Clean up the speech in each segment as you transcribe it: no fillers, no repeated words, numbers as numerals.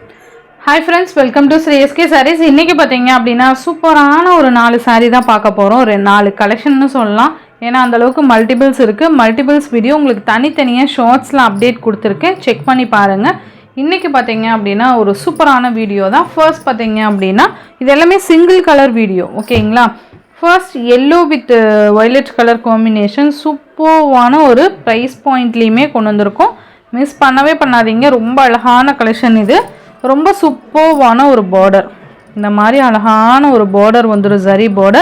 Hi friends, welcome to Sri SK Sarees. இன்னைக்கு பாத்தீங்க அப்படினா சூப்பரான ஒரு 4 saree தான் பார்க்க போறோம். ஒரு 4 கலெக்ஷன்னு சொல்லலாம். ஏனா அந்த அளவுக்கு மல்டிபிள்ஸ் இருக்கு. மல்டிபிள்ஸ் வீடியோ உங்களுக்கு தனித்தனியா ஷார்ட்ஸ்ல அப்டேட் கொடுத்திருக்கேன். செக் பண்ணி பாருங்க. இன்னைக்கு பாத்தீங்க அப்படினா ஒரு சூப்பரான வீடியோ தான். ஃபர்ஸ்ட் பாத்தீங்க அப்படினா இது எல்லாமே சிங்கிள் கலர் வீடியோ. ஓகேங்களா? First yellow with violet colour combination சூப்பரான ஒரு பிரைஸ் பாயிண்ட்லயுமே கொண்டு வந்திருக்கோம். மிஸ் பண்ணவே பண்ணாதீங்க. ரொம்ப அழகான கலெக்ஷன் இது. ரொம்ப சூப்பரான ஒரு border. இந்த மாதிரி அழகான ஒரு border வந்துரும் zari border.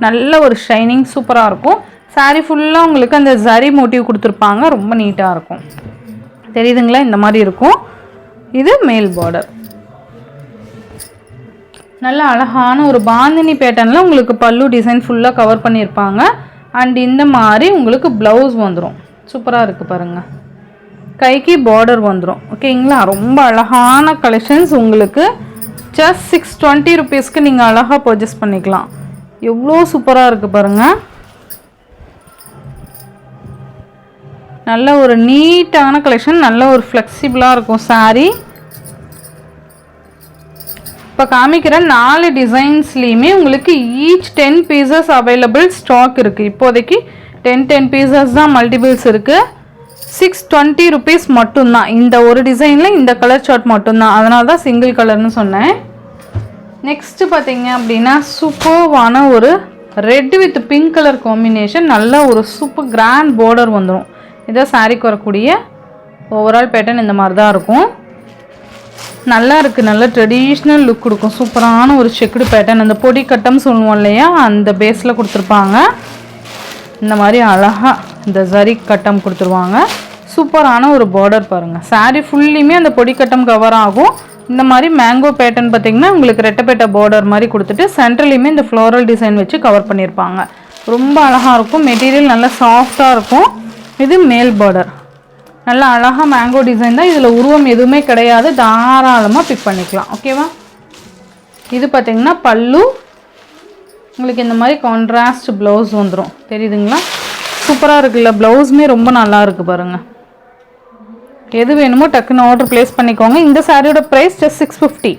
நல்ல ஒரு ஷைனிங் சூப்பரா இருக்கும். saree ஃபுல்லா உங்களுக்கு அந்த zari motif கொடுத்திருப்பாங்க. ரொம்ப நீட்டா இருக்கும். தெரியுதுங்களா? இந்த மாதிரி இருக்கும். இது மேல் border. நல்ல அழகான ஒரு பாந்தினி பேட்டர்ன்ல உங்களுக்கு பல்லு டிசைன் ஃபுல்லா கவர் பண்ணிருப்பாங்க. and இந்த மாதிரி உங்களுக்கு ப்ளவுஸ் வந்துரும். சூப்பரா இருக்கு பாருங்க. கைக்கு border வந்துரும். ஓகேங்களா? ரொம்ப அழகான கலெக்ஷன்ஸ் உங்களுக்கு just 620 rupeesக்கு நீங்க அழகா purchase பண்ணிக்கலாம். எவ்வளோ சூப்பரா இருக்கு பாருங்க. நல்ல ஒரு நீட்டான கலெக்ஷன், நல்ல ஒரு ஃப்ளெக்சிபிளா இருக்கும் saree. இப்ப காமிக்கிற 4 டிசைன்ஸ்லயுமே உங்களுக்கு each 10 pieces available stock இருக்கு. இப்போதைக்கு 10 pieces தான் மல்டிபிள்ஸ் இருக்கு. 620 rupees மட்டும் தான். இந்த ஒரு டிசைன்ல இந்த கலர் சார்ட் மட்டும் தான். அதனால தான் சிங்கிள் கலர்னு சொன்னேன். நெக்ஸ்ட் பாத்தீங்க அப்படினா சூப்பரான ஒரு red with pink colour combination, நல்ல ஒரு சூப்பர் கிராண்ட் border வந்துரும். இத சாரிக்கு வரக்கூடிய ஓவரால் பேட்டர்ன் இந்த மாதிரி தான் இருக்கும். நல்லா இருக்கு. நல்ல ட்ரெடிஷனல் லுக் கொடுக்கும். சூப்பரான ஒரு செக்குடு பேட்டர்ன், அந்த பொடி கட்டம் சொல்லுவோம் இல்லையா, அந்த பேஸ்ல கொடுத்திருப்பாங்க. இந்த மாதிரி அழகா இந்த zari கட்டம் கொடுத்துருவாங்க. சூப்பரான ஒரு border பாருங்க. saree ஃபுல்லியுமே அந்த பொடி கட்டம் கவர் ஆகும். இந்த மாதிரி மேங்கோ பேட்டர்ன் பார்த்தீங்கன்னா உங்களுக்கு ரெட்டப்பேட்ட border மாதிரி கொடுத்துட்டு சென்டர்லயுமே இந்த ஃப்ளோரல் டிசைன் வச்சு கவர் பண்ணியிருப்பாங்க. ரொம்ப அழகா இருக்கும். மெட்டீரியல் நல்லா சாஃப்டா இருக்கும். இது மேல் border. நல்லா அழகா மேங்கோ டிசைன் தான். இதுல உருவம் எதுவுமே கிடையாது. தாராளமா பிக் பண்ணிக்கலாம். ஓகேவா? இது பார்த்தீங்கன்னா பல்லு. உங்களுக்கு இந்த மாதிரி கான்ட்ராஸ்ட் ப்ளவுஸ் வந்துரும். தெரியுதுங்களா? சூப்பரா இருக்குல்ல? ப்ளவுஸ்மே ரொம்ப நல்லா இருக்கு பாருங்க. எது வேணுமோ டக்குன்னு ஆர்டர் பிளேஸ் பண்ணிக்கோங்க. இந்த சாரியோட பிரைஸ் just 650.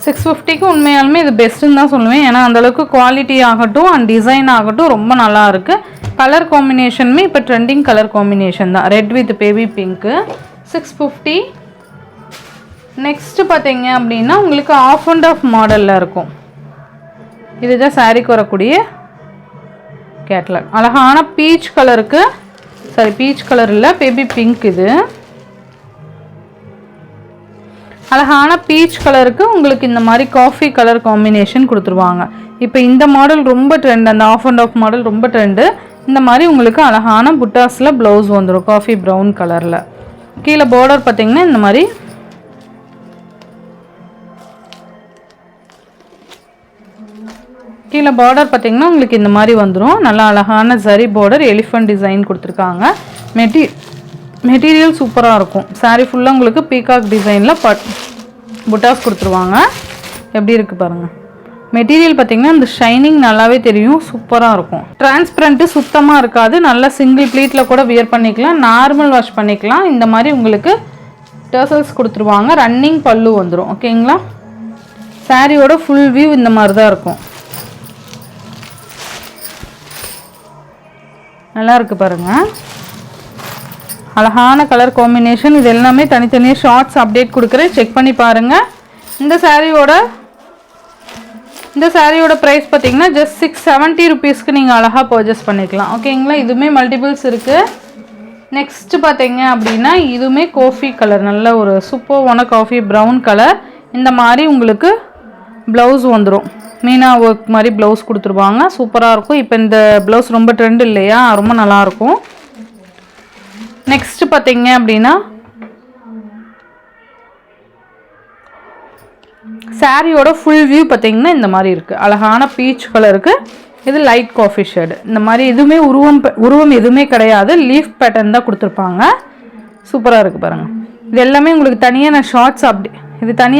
650க்கு உண்மையாலுமே இது பெஸ்ட்னு தான் சொல்லுவேன். ஏன்னா அந்த அளவுக்கு குவாலிட்டி ஆகட்டும் அண்ட் டிசைன் ஆகட்டும் ரொம்ப நல்லா இருக்கு. கலர் காம்பினேஷனுமே இப்போ ட்ரெண்டிங் கலர் காம்பினேஷன் தான். Red with baby pink. 650. Next பார்த்தீங்க அப்படின்னா உங்களுக்கு ஆஃப் அண்ட் ஆஃப் மாடல்ல இருக்கும். இதுதான் சாரிக்கு வரக்கூடிய கேட்லாக். அழகான பீச் கலருக்கு, சாரி பீச் கலர் இல்ல, பேபி பிங்க். இது அழகான பீச் கலருக்கு உங்களுக்கு இந்த மாதிரி காஃபி கலர் காம்பினேஷன் கொடுத்துருவாங்க. இப்போ இந்த மாடல் ரொம்ப ட்ரெண்ட். அந்த ஆஃப் அண்ட் ஆஃப் மாடல் ரொம்ப ட்ரெண்டு. இந்த மாதிரி உங்களுக்கு அழகான புட்டாஸ்ல ப்ளவுஸ் வந்துடும் காஃபி ப்ரௌன் கலர்ல. கீழே border பார்த்தீங்கன்னா இந்த மாதிரி கீழே border பார்த்தீங்கன்னா உங்களுக்கு இந்த மாதிரி வந்துடும். நல்ல அழகான zari border, எலிஃபண்ட் டிசைன் கொடுத்துருக்காங்க. மெட்டீரியல் சூப்பராக இருக்கும். saree ஃபுல்லாக உங்களுக்கு பீகாக் டிசைனில் புட்டாஸ் கொடுத்துருவாங்க. எப்படி இருக்கு பாருங்க. மெட்டீரியல் பார்த்தீங்கன்னா இந்த ஷைனிங் நல்லாவே தெரியும். சூப்பராக இருக்கும். டிரான்ஸ்பரண்ட்டு சுத்தமாக இருக்காது. நல்லா சிங்கிள் ப்ளீட்டில் கூட வியர் பண்ணிக்கலாம். நார்மல் வாஷ் பண்ணிக்கலாம். இந்த மாதிரி உங்களுக்கு டர்சல்ஸ் கொடுத்துருவாங்க. ரன்னிங் பல்லு வந்துடும். ஓகேங்களா? சாரியோட ஃபுல் வியூ இந்த மாதிரி தான் இருக்கும். நல்லா இருக்கு பாருங்க. அழகான கலர் காம்பினேஷன். இது எல்லாமே தனித்தனியாக ஷார்ட்ஸ் அப்டேட் கொடுக்குறேன். செக் பண்ணி பாருங்க. இந்த சாரியோட ப்ரைஸ் பார்த்தீங்கன்னா just 670 rupeesக்கு நீங்கள் அழகாக பர்ச்சேஸ் பண்ணிக்கலாம். ஓகேங்களா? இதுவுமே மல்டிபிள்ஸ் இருக்கு. நெக்ஸ்ட் பார்த்தீங்க அப்படின்னா இதுவுமே காஃபி கலர், நல்ல ஒரு சூப்பரான காஃபி ப்ரௌன் கலர். இந்த மாதிரி உங்களுக்கு ப்ளவுஸ் வந்துடும். மீனா ஒர்க் மாதிரி ப்ளவுஸ் கொடுத்துருவாங்க. சூப்பராக இருக்கும். இப்போ இந்த ப்ளவுஸ் ரொம்ப ட்ரெண்ட் இல்லையா, ரொம்ப நல்லா இருக்கும். நெக்ஸ்ட் பார்த்தீங்க அப்படின்னா சாரியோட ஃபுல் வியூ பார்த்தீங்கன்னா இந்த மாதிரி இருக்கு. அழகான பீச் கலருக்கு. இது லைட் காஃபி ஷேடு. இந்த மாதிரி எதுவுமே உருவம் எதுவுமே கிடையாது. லீஃப் பேட்டர்ன் தான் கொடுத்துருப்பாங்க. சூப்பராக இருக்கு பாருங்க. இது எல்லாமே உங்களுக்கு தனியாக நான் ஷார்ட்ஸ்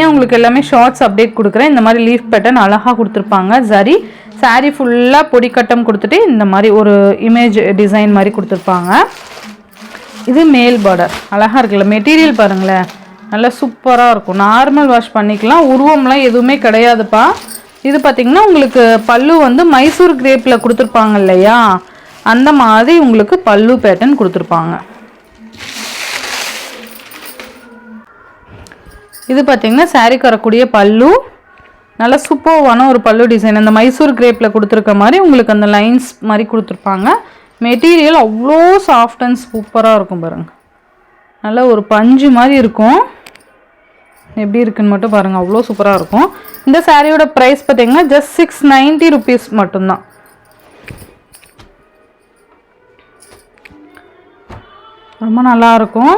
உங்களுக்கு எல்லாமே ஷார்ட்ஸ் அப்டேட் கொடுக்குறேன். இந்த மாதிரி லீஃப் பேட்டர்ன் அழகாக கொடுத்துருப்பாங்க. zari saree ஃபுல்லாக பொடி கட்டம் கொடுத்துட்டு இந்த மாதிரி ஒரு இமேஜ் டிசைன் மாதிரி கொடுத்துருப்பாங்க. இது மேல் border. அழகாக இருக்குல்ல? மெட்டீரியல் பாருங்களேன். நல்லா சூப்பராக இருக்கும். நார்மல் வாஷ் பண்ணிக்கலாம், உருவம்லாம் எதுவுமே கிடையாதுப்பா. இது பார்த்திங்கன்னா உங்களுக்கு பல்லு வந்து மைசூர் கிரேப்பில் கொடுத்துருப்பாங்க இல்லையா, அந்த மாதிரி உங்களுக்கு பல்லு பேட்டர்ன் கொடுத்துருப்பாங்க. இது பார்த்திங்கன்னா சாரீக்கு வரக்கூடிய பல்லு, நல்லா சூப்பர்வான ஒரு பல்லு டிசைன். அந்த மைசூர் கிரேப்பில் கொடுத்துருக்க மாதிரி உங்களுக்கு அந்த லைன்ஸ் மாதிரி கொடுத்துருப்பாங்க. மெட்டீரியல் அவ்வளோ சாஃப்ட் அண்ட் சூப்பராக இருக்கும் பாருங்கள். நல்லா ஒரு பஞ்சு மாதிரி இருக்கும். எப்படி இருக்குன்னு மட்டும் பாருங்கள், அவ்வளோ சூப்பராக இருக்கும். இந்த சாரியோட ப்ரைஸ் பார்த்தீங்கன்னா ஜஸ்ட் 690 ருபீஸ் மட்டும்தான். ரொம்ப நல்லாயிருக்கும்.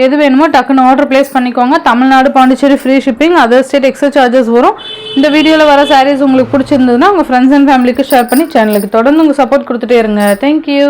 எது வேணுமோ டக்குன்னு ஆர்டர் ப்ளேஸ் பண்ணிக்கோங்க. Tamil Nadu, Pondicherry free shipping, other state extra charges வரும். இந்த வீடியோவில் வர சாரீஸ் உங்களுக்கு பிடிச்சிருந்ததுன்னா உங்கள் ஃப்ரெண்ட்ஸ் அண்ட் ஃபேமிலிக்கு ஷேர் பண்ணி சேனலுக்கு தொடர்ந்து உங்கள் சப்போர்ட் கொடுத்துட்டே இருங்க. தேங்க்யூ.